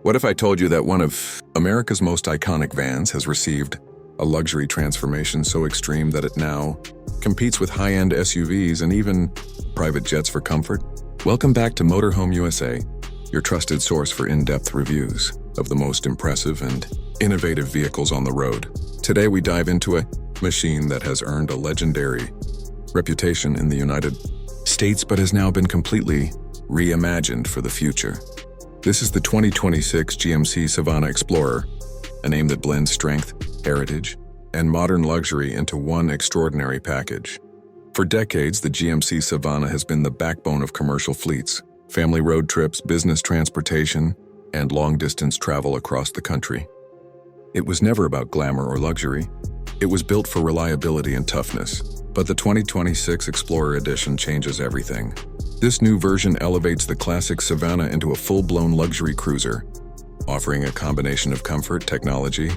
What if I told you that one of America's most iconic vans has received a luxury transformation so extreme that it now competes with high-end SUVs and even private jets for comfort? Welcome back to Motorhome USA, your trusted source for in-depth reviews of the most impressive and innovative vehicles on the road. Today we dive into a machine that has earned a legendary reputation in the United States but has now been completely reimagined for the future. This is the 2026 GMC Savana Explorer, a name that blends strength, heritage, and modern luxury into one extraordinary package. For decades, the GMC Savana has been the backbone of commercial fleets, family road trips, business transportation, and long-distance travel across the country. It was never about glamour or luxury. It was built for reliability and toughness. But the 2026 Explorer Edition changes everything. This new version elevates the classic Savana into a full-blown luxury cruiser, offering a combination of comfort, technology,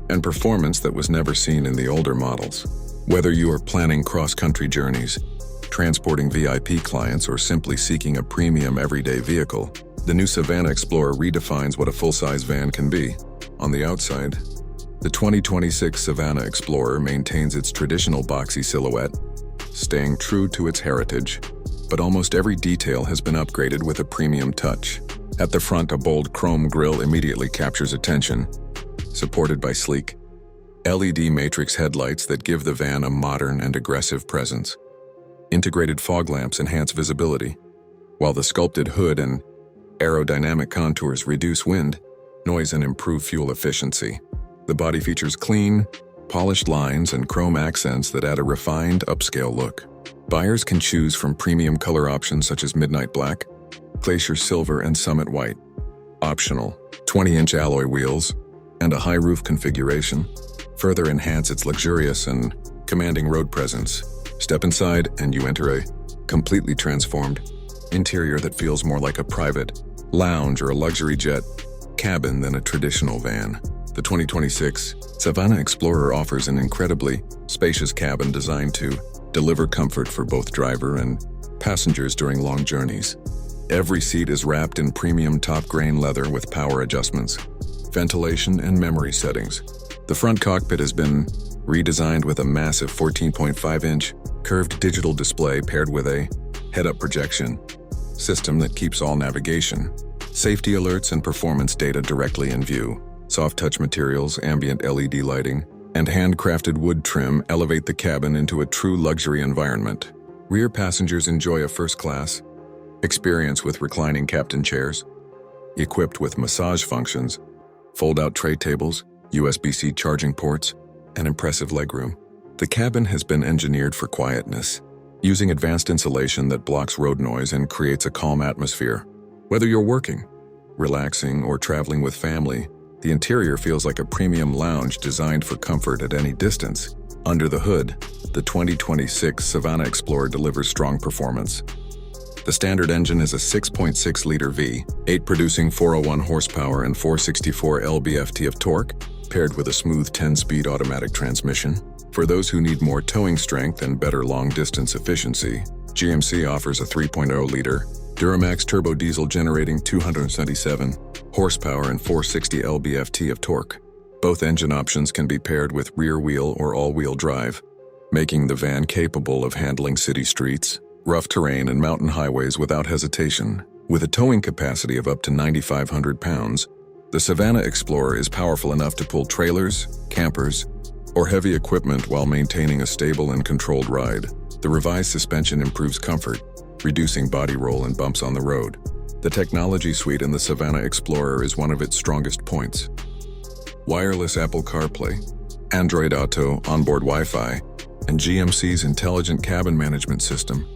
and performance that was never seen in the older models. Whether you are planning cross-country journeys, transporting VIP clients, or simply seeking a premium everyday vehicle, the new Savana Explorer redefines what a full-size van can be. On the outside, the 2026 Savana Explorer maintains its traditional boxy silhouette, staying true to its heritage, but almost every detail has been upgraded with a premium touch. At the front, a bold chrome grille immediately captures attention, supported by sleek LED matrix headlights that give the van a modern and aggressive presence. Integrated fog lamps enhance visibility, while the sculpted hood and aerodynamic contours reduce wind, noise, and improve fuel efficiency. The body features clean, polished lines and chrome accents that add a refined, upscale look. Buyers can choose from premium color options such as Midnight Black, Glacier Silver, and Summit White. Optional, 20-inch alloy wheels and a high roof configuration further enhance its luxurious and commanding road presence. Step inside and you enter a completely transformed interior that feels more like a private lounge or a luxury jet cabin than a traditional van. The 2026 Savana Explorer offers an incredibly spacious cabin designed to deliver comfort for both driver and passengers during long journeys. Every seat is wrapped in premium top-grain leather with power adjustments, ventilation, and memory settings. The front cockpit has been redesigned with a massive 14.5-inch curved digital display paired with a head-up projection system that keeps all navigation, safety alerts, and performance data directly in view. Soft touch materials, ambient LED lighting, and handcrafted wood trim elevate the cabin into a true luxury environment. Rear passengers enjoy a first-class experience with reclining captain chairs, equipped with massage functions, fold-out tray tables, USB-C charging ports, and impressive legroom. The cabin has been engineered for quietness, using advanced insulation that blocks road noise and creates a calm atmosphere. Whether you're working, relaxing, or traveling with family, the interior feels like a premium lounge designed for comfort at any distance. Under the hood, the 2026 Savana Explorer delivers strong performance. The standard engine is a 6.6-liter V8 producing 401 horsepower and 464 lb-ft of torque, paired with a smooth 10-speed automatic transmission. For those who need more towing strength and better long-distance efficiency, GMC offers a 3.0-liter Duramax turbo diesel generating 277 horsepower and 460 lb-ft of torque. Both engine options can be paired with rear-wheel or all-wheel drive, making the van capable of handling city streets, rough terrain, and mountain highways without hesitation. With a towing capacity of up to 9,500 pounds, the Savana Explorer is powerful enough to pull trailers, campers, or heavy equipment while maintaining a stable and controlled ride. The revised suspension improves comfort, reducing body roll and bumps on the road. The technology suite in the Savana Explorer is one of its strongest points. Wireless Apple CarPlay, Android Auto, onboard Wi-Fi, and GMC's intelligent cabin management system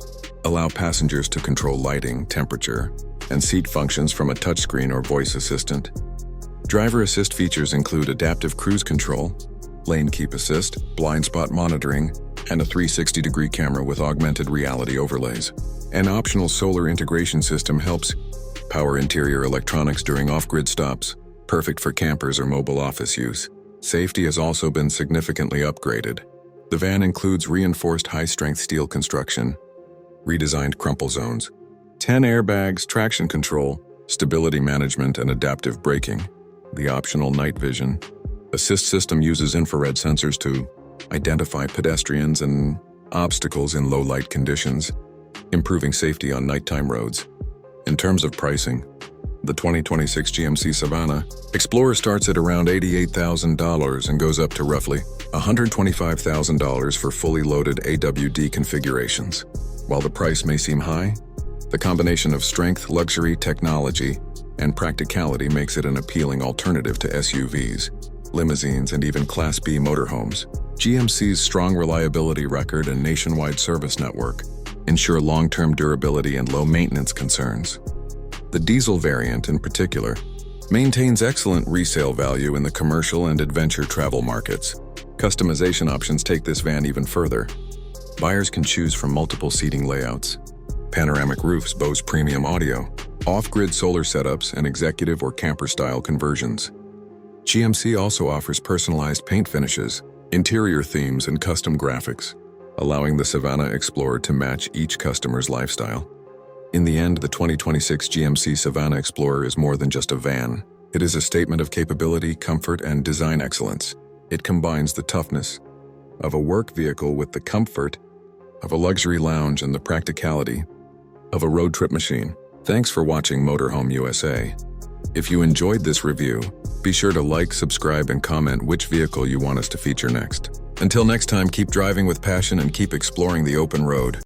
allow passengers to control lighting, temperature, and seat functions from a touchscreen or voice assistant. Driver assist features include adaptive cruise control, lane keep assist, blind spot monitoring, and a 360-degree camera with augmented reality overlays. An optional solar integration system helps power interior electronics during off-grid stops, perfect for campers or mobile office use. Safety has also been significantly upgraded. The van includes reinforced high-strength steel construction, redesigned crumple zones, 10 airbags, traction control, stability management and adaptive braking, the optional night vision. Assist system uses infrared sensors to identify pedestrians and obstacles in low-light conditions, improving safety on nighttime roads. In terms of pricing, the 2026 GMC Savana Explorer starts at around $88,000 and goes up to roughly $125,000 for fully loaded AWD configurations. While the price may seem high, the combination of strength, luxury, technology, and practicality makes it an appealing alternative to SUVs, limousines, and even Class B motorhomes. GMC's strong reliability record and nationwide service network ensure long-term durability and low maintenance concerns. The diesel variant, in particular, maintains excellent resale value in the commercial and adventure travel markets. Customization options take this van even further. Buyers can choose from multiple seating layouts, panoramic roofs, Bose premium audio, off-grid solar setups, and executive or camper-style conversions. GMC also offers personalized paint finishes, interior themes, and custom graphics, allowing the Savana Explorer to match each customer's lifestyle. In the end, the 2026 GMC Savana Explorer is more than just a van. It is a statement of capability, comfort, and design excellence. It combines the toughness of a work vehicle with the comfort of a luxury lounge and the practicality of a road trip machine. Thanks for watching Motorhome USA. If you enjoyed this review, be sure to like, subscribe, and comment which vehicle you want us to feature next. Until next time, keep driving with passion and keep exploring the open road.